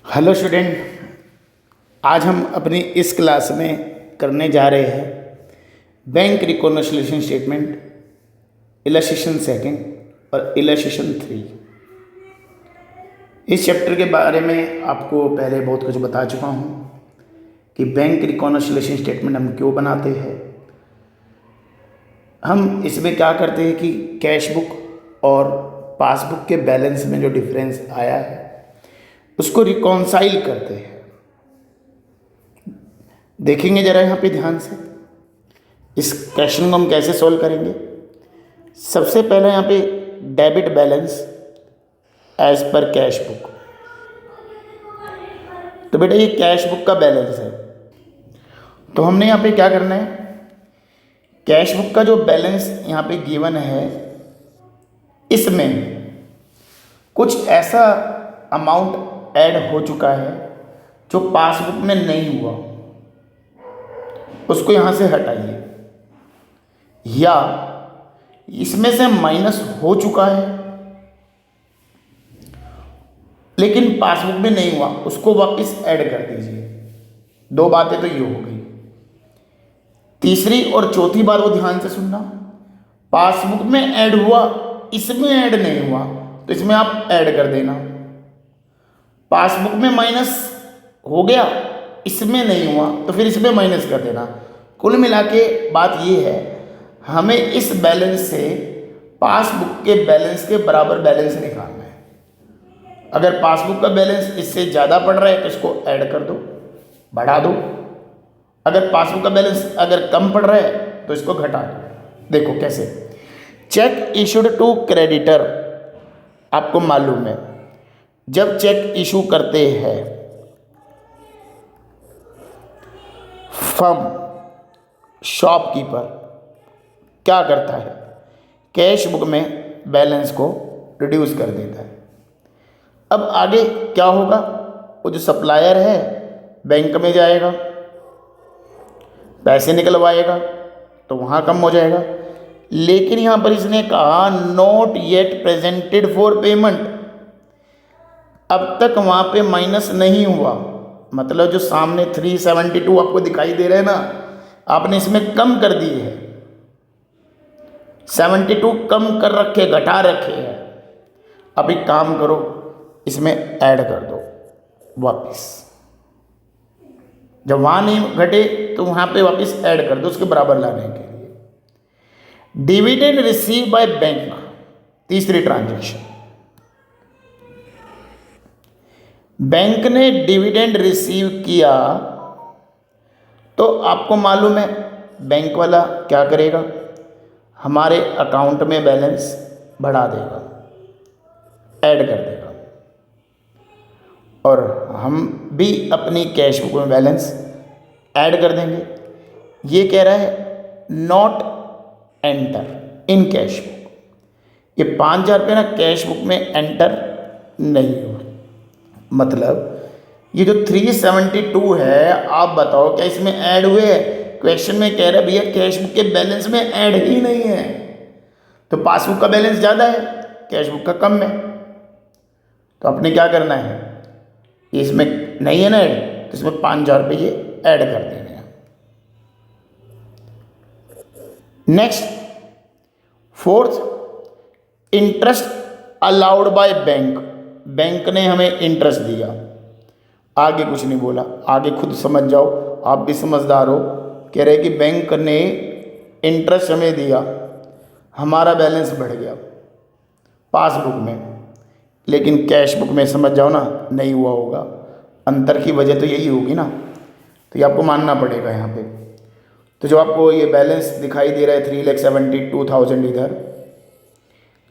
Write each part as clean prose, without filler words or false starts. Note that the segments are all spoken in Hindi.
Hello student. आज हम अपनी इस क्लास में करने जा रहे हैं bank reconciliation statement illustration second और इलस्ट्रेशन थ्री। इस चैप्टर के बारे में आपको पहले बहुत कुछ बता चुका हूँ कि बैंक रिकॉन्सिलिएशन स्टेटमेंट हम क्यों बनाते हैं। हम इसमें क्या करते हैं कि कैश बुक और पासबुक के बैलेंस में जो डिफरेंस आया है उसको रिकॉन्साइल करते हैं। देखेंगे ज़रा यहाँ पे ध्यान से इस क्वेश्चन को हम कैसे सॉल्व करेंगे। सबसे पहले यहाँ पे debit balance as per cash book. तो बेटा ये कैश बुक का बैलेंस है, तो हमने यहाँ पे क्या करना है, कैश बुक का जो बैलेंस यहाँ पे गिवन है इसमें कुछ ऐसा अमाउंट ऐड हो चुका है जो पासबुक में नहीं हुआ, उसको यहाँ से हटाइए, या इसमें से माइनस हो चुका है लेकिन पासबुक में नहीं हुआ, उसको वापस ऐड कर दीजिए। दो बातें तो ये हो गई। तीसरी और चौथी बात वो ध्यान से सुनना, पासबुक में ऐड हुआ इसमें ऐड नहीं हुआ तो इसमें आप ऐड कर देना। पासबुक में माइनस हो गया इसमें नहीं हुआ तो फिर इसमें माइनस कर देना। कुल मिला के बात ये है, हमें इस बैलेंस से पासबुक के बैलेंस के बराबर बैलेंस निकालना है। अगर पासबुक का बैलेंस इससे ज़्यादा पड़ रहा है तो इसको ऐड कर दो, बढ़ा दो। अगर पासबुक का बैलेंस अगर कम पड़ रहा है तो इसको घटा दो। देखो कैसे, चेक इशूड टू क्रेडिटर, आपको मालूम है जब चेक इशू करते हैं फर्म शॉपकीपर क्या करता है, कैश बुक में बैलेंस को रिड्यूस कर देता है। अब आगे क्या होगा, वो जो सप्लायर है बैंक में जाएगा, पैसे निकलवाएगा तो वहाँ कम हो जाएगा। लेकिन यहाँ पर इसने कहा not yet presented for payment, अब तक वहाँ पे माइनस नहीं हुआ, मतलब जो सामने 372 आपको दिखाई दे रहे हैं ना, आपने इसमें कम कर दिए है, 72 कम कर रखे, घटा रखे हैं। अब एक काम करो, इसमें ऐड कर दो वापस। जब वहाँ नहीं घटे तो वहाँ पे वापस ऐड कर दो उसके बराबर लाने के लिए। डिविडेंड रिसीव बाय बैंक, तीसरी ट्रांजैक्शन, बैंक ने डिविडेंड रिसीव किया तो आपको मालूम है बैंक वाला क्या करेगा, हमारे अकाउंट में बैलेंस बढ़ा देगा, ऐड कर देगा, और हम भी अपनी कैश बुक में बैलेंस ऐड कर देंगे। ये कह रहा है not enter in cash book, ये 5,000 रुपये ना कैश बुक में एंटर नहीं हुआ। मतलब ये जो 372 है, आप बताओ क्या इसमें ऐड हुए है? क्वेश्चन में कह रहा है भैया कैश बुक के बैलेंस में ऐड ही नहीं है, तो पासबुक का बैलेंस ज़्यादा है, कैश बुक का कम है, तो आपने क्या करना है, इसमें नहीं है ना ऐड, तो इसमें 5,000 रुपये ये ऐड कर देने हैं। Next, fourth, interest allowed by bank, bank ने हमें इंटरेस्ट दिया, आगे कुछ नहीं बोला, आगे खुद समझ जाओ, आप भी समझदार हो। कह रहे कि बैंक ने इंटरेस्ट हमें दिया, हमारा बैलेंस बढ़ गया पासबुक में, लेकिन कैश बुक में समझ जाओ ना नहीं हुआ होगा। अंतर की वजह तो यही होगी ना, तो ये आपको मानना पड़ेगा यहाँ पे। तो जो आपको ये बैलेंस दिखाई दे रहा है 3,72,000, इधर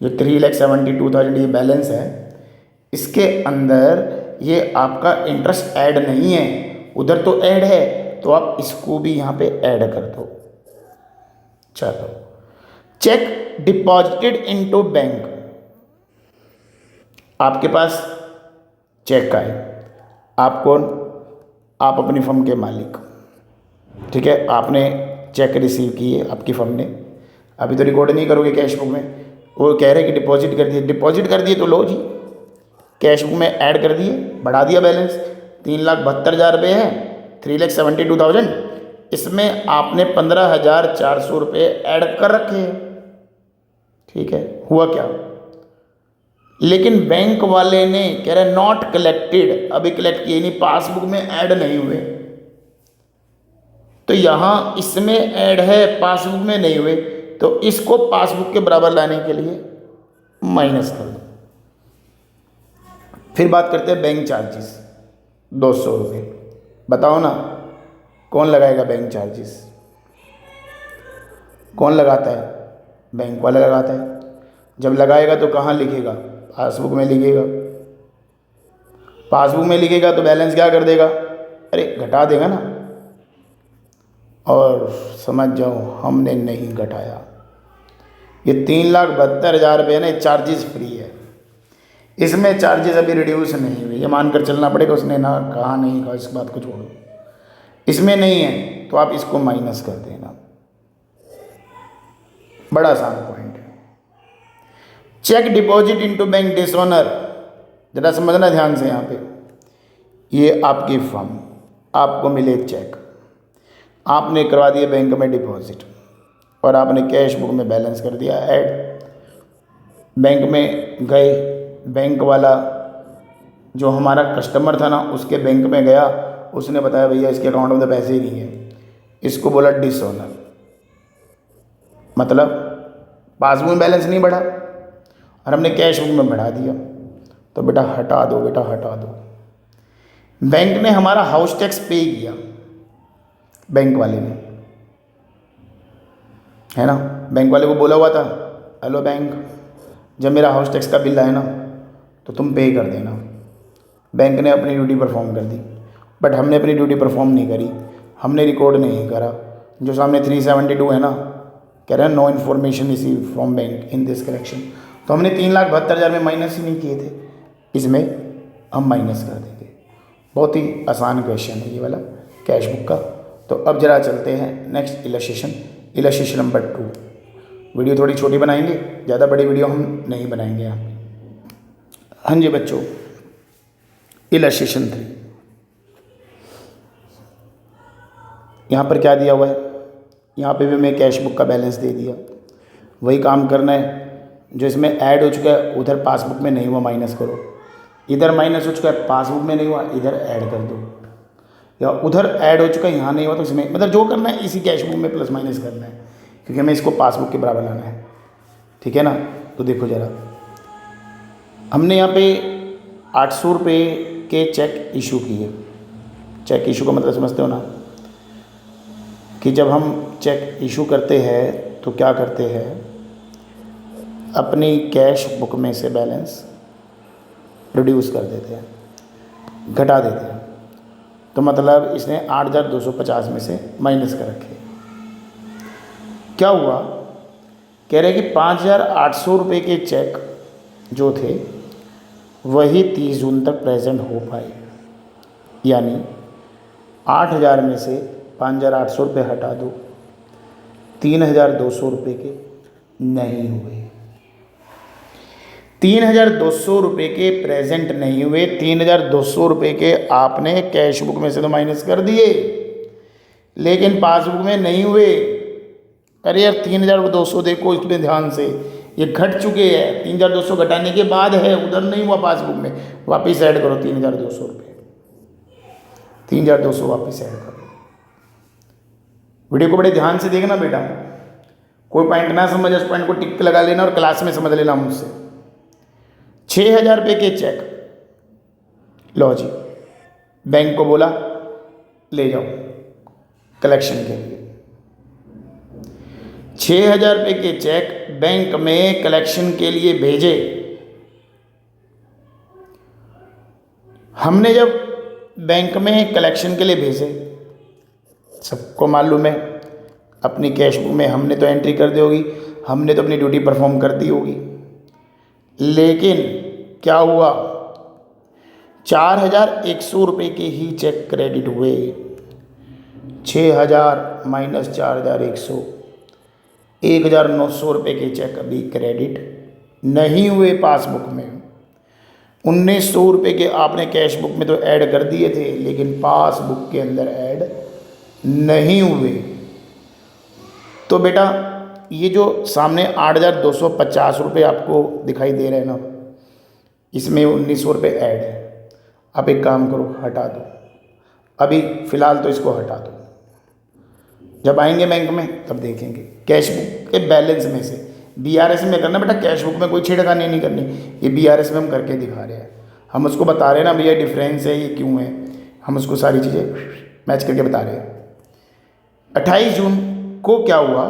जो 3,72,000 ये बैलेंस है, इसके अंदर ये आपका इंटरेस्ट ऐड नहीं है, उधर तो ऐड है, तो आप इसको भी यहाँ पे ऐड कर दो। चलो, चेक डिपॉजिटेड इनटू बैंक, आपके पास चेक आए, आप कौन, आप अपनी फर्म के मालिक, ठीक है, आपने चेक रिसीव किए आपकी फर्म ने, अभी तो रिकॉर्ड नहीं करोगे कैश बुक में, वो कह रहे कि डिपॉजिट कर दिए, डिपॉजिट कर दिए तो लो जी, कैश बुक में ऐड कर दिए, बढ़ा दिया बैलेंस। 3,72,000 रुपये है, 3,72,000, इसमें आपने 15,400 रुपये ऐड कर रखे हैं। ठीक है, हुआ क्या, लेकिन बैंक वाले ने कह रहे नॉट कलेक्टेड, अभी कलेक्ट किए नहीं, पासबुक में ऐड नहीं हुए। तो यहां इसमें ऐड है, पासबुक में नहीं हुए, तो इसको पासबुक के बराबर लाने के लिए माइनस कर दो। फिर बात करते हैं बैंक चार्जेस, 200 रुपये। बताओ ना, कौन लगाएगा बैंक चार्जेस? कौन लगाता है? बैंक वाला लगाता है। जब लगाएगा तो कहाँ लिखेगा? पासबुक में लिखेगा। पासबुक में लिखेगा तो बैलेंस क्या कर देगा? अरे घटा देगा ना। और समझ जाओ हमने नहीं घटाया। ये 3,72,000 रुपये ना चार्जेस फ्री है, इसमें चार्जेस अभी रिड्यूस नहीं हुए, ये मानकर चलना पड़ेगा। उसने ना कहा नहीं कहा, इस बात को छोड़ो, इसमें नहीं है तो आप इसको माइनस कर देना। बड़ा आसान पॉइंट है। Cheque deposit into bank dishonour, जरा समझना ध्यान से। यहाँ पे ये आपकी फर्म, आपको मिले चेक, आपने करवा दिए बैंक में डिपॉजिट और आपने कैश बुक में बैलेंस कर दिया ऐड। बैंक में गए, बैंक वाला जो हमारा कस्टमर था ना, उसके बैंक में गया, उसने बताया भैया इसके अकाउंट में तो पैसे ही नहीं है। इसको बोला डिसऑनर, मतलब पासबुक में बैलेंस नहीं बढ़ा और हमने कैश बुक में बढ़ा दिया। तो बेटा हटा दो, बेटा हटा दो। बैंक ने हमारा हाउस टैक्स पे किया, बैंक वाले ने, है ना। बैंक वाले को बोला हुआ था, हेलो बैंक, जब मेरा हाउस टैक्स का बिल आए ना तो तुम पे कर देना। बैंक ने अपनी ड्यूटी परफॉर्म कर दी, बट हमने अपनी ड्यूटी परफॉर्म नहीं करी, हमने रिकॉर्ड नहीं करा। जो सामने 372 है ना, कह रहे हैं no information receive from bank in this correction. तो हमने 3,72,000 में माइनस ही नहीं किए थे, इसमें हम माइनस कर देंगे। बहुत ही आसान क्वेश्चन है ये वाला कैश बुक का। तो अब जरा चलते हैं नेक्स्ट इलस्ट्रेशन नंबर 2। वीडियो थोड़ी छोटी बनाएंगे, ज़्यादा बड़ी वीडियो हम नहीं बनाएंगे यहाँ पे। हाँ जी बच्चों, इलस्ट्रेशन 3, यहाँ पर क्या दिया हुआ है? यहाँ पे भी मैं कैश बुक का बैलेंस दे दिया। वही काम करना है, जो इसमें ऐड हो चुका है उधर पासबुक में नहीं हुआ माइनस करो, इधर माइनस हो चुका है पासबुक में नहीं हुआ इधर ऐड कर दो, या उधर ऐड हो चुका है यहाँ नहीं हुआ तो इसमें, मतलब जो करना है इसी कैश बुक में प्लस माइनस करना है, क्योंकि हमें इसको पासबुक के बराबर लाना है। ठीक है ना। तो देखो ज़रा, हमने यहाँ पे 800 रुपये के चेक इशू किए। चेक इशू का मतलब समझते हो ना, कि जब हम चेक इशू करते हैं तो क्या करते हैं, अपनी कैश बुक में से बैलेंस रिड्यूस कर देते हैं, घटा देते हैं। तो मतलब इसने 8,250 में से माइनस कर रखे। क्या हुआ, कह रहे कि 5,800 रुपये के चेक जो थे वही 30 जून तक प्रेजेंट हो पाए, यानी 8,000 में से 5,800 रुपये हटा दो, 3,200 रुपये के नहीं हुए। 3,200 रुपये के प्रेजेंट नहीं हुए, 3,200 रुपये के आपने कैश बुक में से तो माइनस कर दिए, लेकिन पासबुक में नहीं हुए। अरे यार 3,200 देखो इसमें ध्यान से, ये घट चुके हैं। 3,200 घटाने के बाद है, उधर नहीं हुआ पासबुक में, वापस ऐड करो 3,200 रुपये, 3,200 वापस ऐड करो। वीडियो को बड़े ध्यान से देखना बेटा, कोई पॉइंट ना समझ उस पॉइंट को टिक लगा लेना और क्लास में समझ लेना मुझसे। 6,000 रुपये के चेक, लो जी, बैंक को बोला ले जाओ कलेक्शन के लिए। 6,000 रुपये के चेक बैंक में कलेक्शन के लिए भेजे। हमने जब बैंक में कलेक्शन के लिए भेजे, सबको मालूम है अपनी कैश बुक में हमने तो एंट्री कर दी होगी, हमने तो अपनी ड्यूटी परफॉर्म कर दी होगी, लेकिन क्या हुआ, 4,100 रुपये के ही चेक क्रेडिट हुए। 6,000 माइनस 4,100, 1,900 रुपये के चेक अभी क्रेडिट नहीं हुए पासबुक में। ₹1900 के आपने कैश बुक में तो ऐड कर दिए थे, लेकिन पासबुक के अंदर ऐड नहीं हुए। तो बेटा ये जो सामने ₹8,250 आपको दिखाई दे रहे हैं ना, इसमें ₹1900 ऐड है। आप एक काम करो, हटा दो, अभी फ़िलहाल तो इसको हटा दो। जब आएंगे बैंक में तब देखेंगे। कैश बुक के बैलेंस में से बीआरएस में करना बेटा, कैश बुक में कोई छेड़खानी नहीं करनी। ये बीआरएस में हम करके दिखा रहे हैं, हम उसको बता रहे हैं ना भैया डिफरेंस है, ये क्यों है, हम उसको सारी चीज़ें मैच करके बता रहे हैं। 28 जून को क्या हुआ,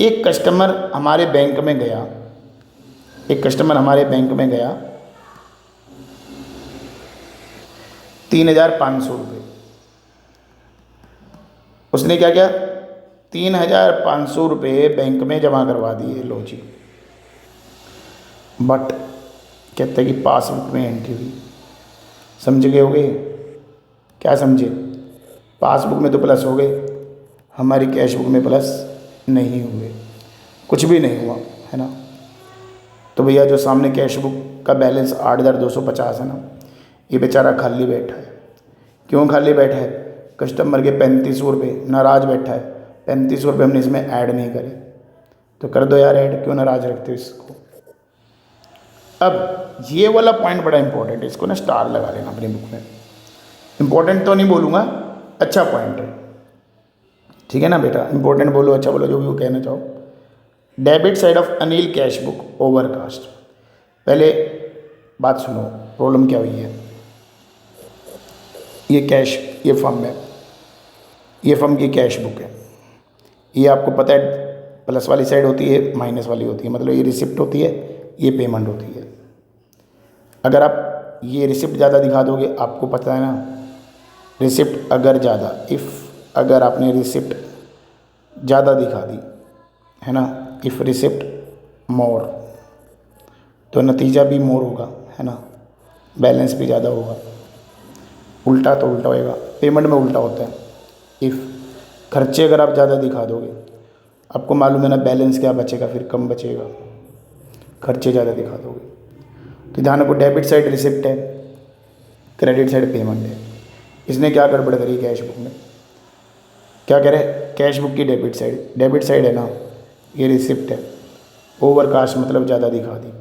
एक कस्टमर हमारे बैंक में गया, एक कस्टमर हमारे बैंक में गया, ₹3,500। उसने क्या किया, ₹3,500 बैंक में जमा करवा दिए। लो जी, बट कहते हैं कि पासबुक में एंट्री हुई। समझ गए होगे? क्या समझे? पासबुक में तो प्लस हो गए, हमारी कैश बुक में प्लस नहीं हुए, कुछ भी नहीं हुआ, है ना। तो भैया जो सामने कैश बुक का बैलेंस 8,250 है ना, ये बेचारा खाली बैठा है। क्यों खाली बैठा है? कस्टमर के ₹3500 नाराज़ बैठा है। ₹3500 हमने इसमें ऐड नहीं करे, तो कर दो यार ऐड, क्यों नाराज़ रखते हो इसको। अब ये वाला पॉइंट बड़ा इंपॉर्टेंट है, इसको ना स्टार लगा लेना अपनी बुक में। इंपॉर्टेंट तो नहीं बोलूँगा, अच्छा पॉइंट है, ठीक है ना बेटा। इंपॉर्टेंट बोलो, अच्छा बोलो, जो भी वो कहना चाहो। Debit side of Anil cash book overcast. पहले बात सुनो, प्रॉब्लम क्या हुई है। ये कैश, ये फर्म है, ये फर्म की कैश बुक है। ये आपको पता है प्लस वाली साइड होती है, माइनस वाली होती है, मतलब ये रिसिप्ट होती है, ये पेमेंट होती है। अगर आप ये रिसिप्ट ज़्यादा दिखा दोगे, आपको पता है ना रिसिप्ट अगर ज़्यादा, अगर आपने रिसिप्ट ज़्यादा दिखा दी, है ना, इफ़ रिसिप्ट मोर, तो नतीजा भी मोर होगा, है ना, बैलेंस भी ज़्यादा होगा। उल्टा तो उल्टा होएगा, पेमेंट में उल्टा होता है। इफ़ खर्चे अगर आप ज़्यादा दिखा दोगे, आपको मालूम है ना बैलेंस क्या बचेगा, फिर कम बचेगा, खर्चे ज़्यादा दिखा दोगे। तो ध्यान रखो, डेबिट साइड रिसिप्ट है, क्रेडिट साइड पेमेंट है। इसने क्या गड़बड़ करी कैश बुक में, क्या कह रहे हैं, कैश बुक की डेबिट साइड है ना, ये रिसिप्ट है, ओवरकास्ट मतलब ज़्यादा दिखा दी।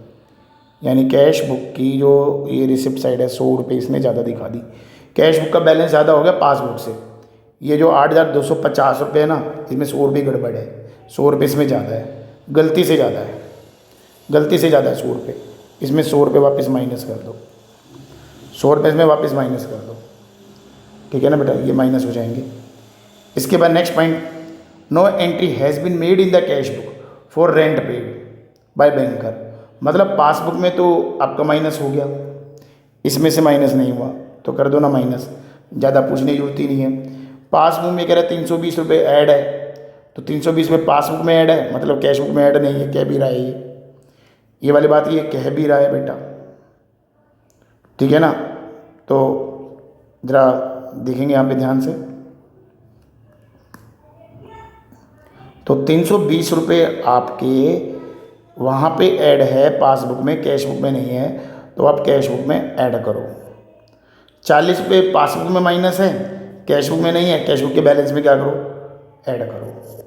यानी कैश बुक की जो ये रिसिप्ट साइड है ₹100 इसने ज़्यादा दिखा दी। कैश बुक का बैलेंस ज़्यादा हो गया पासबुक से। ये जो ₹8,250 है ना, इसमें ₹100 गड़बड़ है, ₹100 इसमें ज़्यादा है, गलती से ज़्यादा है, गलती से ज़्यादा है ₹100। इसमें ₹100 वापस माइनस कर दो, ₹100 इसमें वापस माइनस कर दो, ठीक है ना बेटा, ये माइनस हो जाएंगे। इसके बाद next point, no entry has been made in the cash book for rent paid by banker. मतलब पासबुक में तो आपका माइनस हो गया, इसमें से माइनस नहीं हुआ, तो कर दो ना माइनस, ज़्यादा पूछने की जरूरत ही नहीं है। पासबुक में कह रहा है ₹320 ऐड है, तो 320 में पासबुक में ऐड है, मतलब कैश बुक में ऐड नहीं है, कह भी रहा है ये वाली बात ये कह भी रहा है बेटा, ठीक है ना। तो ज़रा देखेंगे यहाँ पे ध्यान से, तो ₹320 आपके वहाँ पे ऐड है पासबुक में, कैश बुक में नहीं है, तो आप कैश बुक में ऐड करो। ₹40 पासबुक में माइनस है, कैश बुक में नहीं है, कैश बुक के बैलेंस में क्या करो, ऐड करो,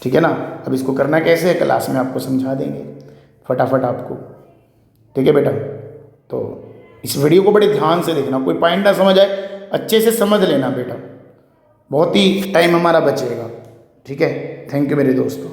ठीक है ना। अब इसको करना कैसे है, क्लास में आपको समझा देंगे फटाफट आपको, ठीक है बेटा। तो इस वीडियो को बड़े ध्यान से देखना, कोई पॉइंट ना समझ आए अच्छे से समझ लेना बेटा, बहुत ही टाइम हमारा बचेगा, ठीक है। थैंक यू मेरे दोस्तों।